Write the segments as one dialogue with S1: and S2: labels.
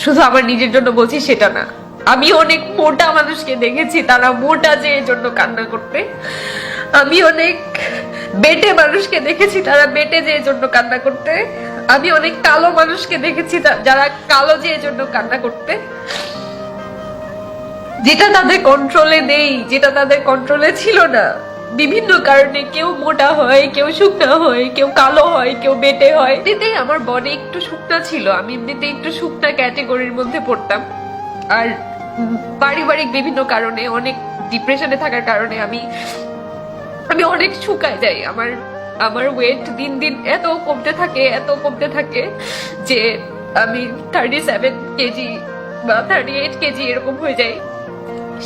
S1: শুধু আমার নিজের জন্য বলছি সেটা না, আমি অনেক মোটা মানুষকে দেখেছি তারা মোটা যে জন্য কান্না করতে, আমি অনেক বেটে মানুষকে দেখেছি তারা বেটে যে জন্য কান্না করতে, আমি অনেক কালো মানুষকে দেখেছি যারা কালো যে জন্য কান্না করতে। যেটা তাদের কন্ট্রোলে নেই, যেটা তাদের কন্ট্রোলে ছিল না, বিভিন্ন কারণে কেউ মোটা হয়, কেউ শুকনা হয়, কেউ কালো হয়, কেউ বেটে হয়। এমনিতেই আমার বডি একটু শুকনা ছিল, আমি এমনিতে একটু শুকনা ক্যাটেগরির মধ্যে পড়তাম। আর পারিবারিক বিভিন্ন কারণে, অনেক ডিপ্রেশনে থাকার কারণে আমি অনেক শুকায় যাই। আমার ওয়েট দিন দিন এত কমতে থাকে যে আমি 37 কেজি বা 38 কেজি এরকম হয়ে যাই।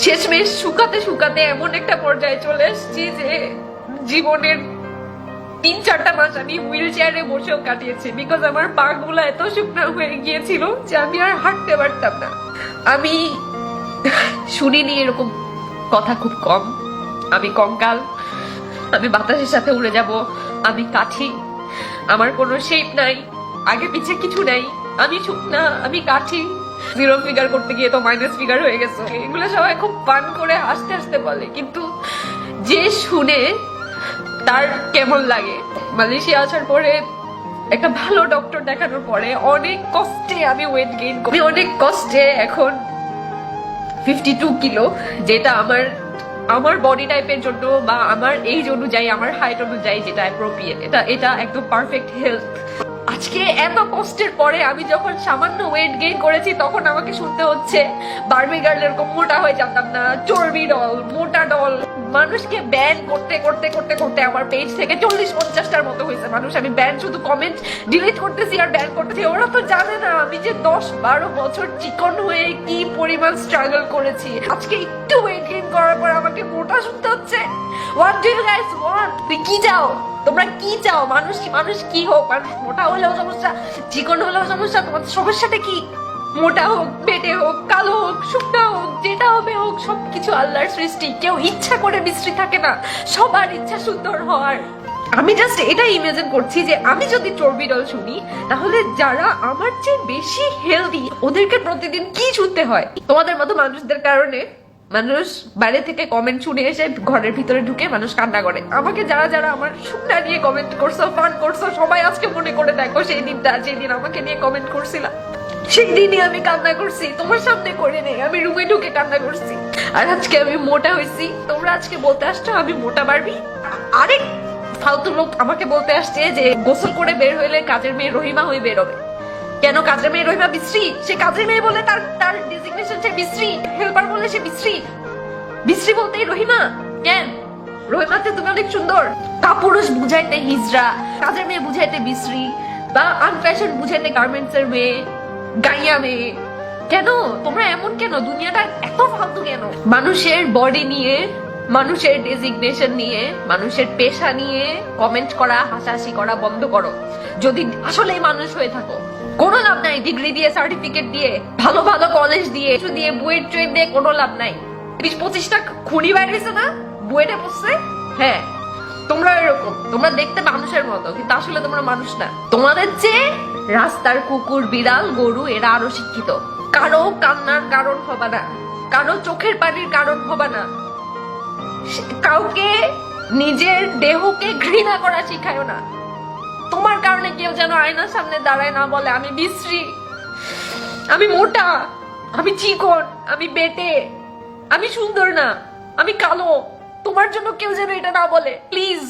S1: শেষমেশ শুকাতে এমন একটা পর্যায়ে চলে এসেছি যে জীবনের 3-4টা মাস আমি হুইল চেয়ারে বসেও কাটিয়েছি, বিকজ আমার পা গুলা এত শুকনা হয়ে গিয়েছিল যে আমি আর হাঁটতে পারতাম না। আমি শুনিনি এরকম কথা খুব কম, আমি কঙ্কাল, আমি বাতাসের সাথে উড়ে যাব, আমি কাঠি, আমার কোনো শেপ নাই, আগে পিছে কিছু নাই, আমি শুকনা, আমি কাঠি। 0 ফিগার করতে গিয়ে তো মাইনাস ফিগার হয়ে গেছে। এগুলো সবাই খুব ফান করে হাসতে হাসতে বলে, কিন্তু যে শুনে তার কেমন লাগে। মালয়েশিয়া আসার পরে একটা ভালো ডক্টর দেখানোর পরে অনেক কষ্টে আমি ওয়েট গেইন করি। অনেক কষ্টে এখন 52 কিলো, যেটা আমার বডি টাইপের জন্য বা আমার এইজ অনুযায়ী, আমার হাইট অনুযায়ী যেটা অ্যাপ্রোপ্রিয়েট, এটা একদম পারফেক্ট হেলথ। আজকে এত কষ্টের পরে আমি যখন সামান্য ওয়েট গেইন করেছি তখন আমাকে শুনতে হচ্ছে বারবি গার্ল এরকম মোটা হয়ে যেতাম না, চর্বি ডল, মোটা ডল। মানুষকে ব্যান করতে আমার পেজ থেকে 40-50টার মতো হয়েছে মানুষ। আমি ব্যান, শুধু কমেন্ট ডিলিট করতেছি আর ব্যান করতেছি। ওরা তো জানে না আমি যে 10-12 বছর চিকন হয়ে কি পরিমাণ স্ট্রাগল করেছি। আজকে একটু ওয়েট গেইন করার পর আমাকে মোটা শুনতে হচ্ছে। What do you guys want? তুই কি চাও? তোমরা কি চাও? মানুষ কি হোক, মানুষ মোটা হলেও সমস্যা, চিকন হলেও সমস্যা, তোমাদের সমস্যাটা কি? মোটা হোক, বেটে হোক, কালো হোক, শুকনা হোক, যেটা হবে হোক, সবকিছু আল্লাহর সৃষ্টি। কেউ ইচ্ছা করে বিশ্রী থাকে না, সবার ইচ্ছা সুন্দর হওয়ার। আমি জাস্ট এটাই ইমাজিন করছি যে আমি যদি চর্বি ডল শুনি, তাহলে যারা আমার চেয়ে বেশি হেলদি ওদেরকে প্রতিদিন কি শুনতে হয়। তোমাদের মতো মানুষদের কারণে মানুষ বাইরে থেকে কমেন্ট শুনে এসে ঘরের ভিতরে ঢুকে মানুষ কান্না করে। আমাকে যারা আমার শুকনা নিয়ে কমেন্ট করছো, ফান করছো, সবাই আজকে মনে করে দেখো সেই দিনটা, যেদিন আমাকে নিয়ে কমেন্ট করছিলাম, সেই দিনই আমি কান্না করছি। তোমার সামনে করে নেই, আমি রুমে ঢুকে কান্না করছি। আর আজকে আমি মোটা হয়েছি, তোমরা আজকে বলতে আসছো আমি মোটা পারবি। আরেক ফালতু লোক আমাকে বলতে আসছে যে গোসল করে বের হইলে কাজের মেয়ে রহিমা হয়ে বেরোবে। কেন কাজের মেয়ে রহিমা বিশ্রী? সে কাজের মেয়ে বলে তার ডেজিগনেশন সে বিশ্রী, হেল্পার বলে সে বিশ্রী বলতেই রহিমা কেন? রহিমাতে তুমি অনেক সুন্দর। কাপুরুষ বুঝাইতে হিজড়া, কাজের মেয়ে বুঝাইতে বিশ্রী, বা আনফ্যাশন বুঝাইতে গার্মেন্টস এর মেয়ে, গাইয়া মেয়ে। কেন তোমরা এমন কেন? দুনিয়াটা এত ফালতু কেন? মানুষের বডি নিয়ে, মানুষের ডেজিগনেশন নিয়ে, মানুষের পেশা নিয়ে কমেন্ট করা, হাসাহাসি করা বন্ধ করো। যদি আসলেই মানুষ হয়ে থাকো, কোনো লাভ নাই ডিগ্রি দিয়ে, সার্টিফিকেট দিয়ে, ভালো ভালো কলেজ দিয়ে, দিয়ে বুয়েট ট্রেন দিয়ে কোনো লাভ নাই। 20-25টা খুনি বাইরেছে না বুয়েটে পড়ছে। হ্যাঁ, তোমরা এরকম, তোমরা দেখতে মানুষের মতো, কিন্তু আসলে তোমরা মানুষ না। তোমাদের চেয়ে রাস্তার কুকুর, বিড়াল, গরু এরা আরো শিক্ষিত। কারো কান্নার কারণ হবে না, কারো চোখের পানির কারণ হবে না। কাউকে নিজের দেহকে ঘৃণা করা শিখায় না। তোমার কারণে কেউ যেন আয়নার সামনে দাঁড়ায় না বলে আমি বিশ্রী, আমি মোটা, আমি চিকন, আমি বেটে, আমি সুন্দর না, আমি কালো। তোমার জন্য কেউ যেন এটা না বলে, প্লিজ।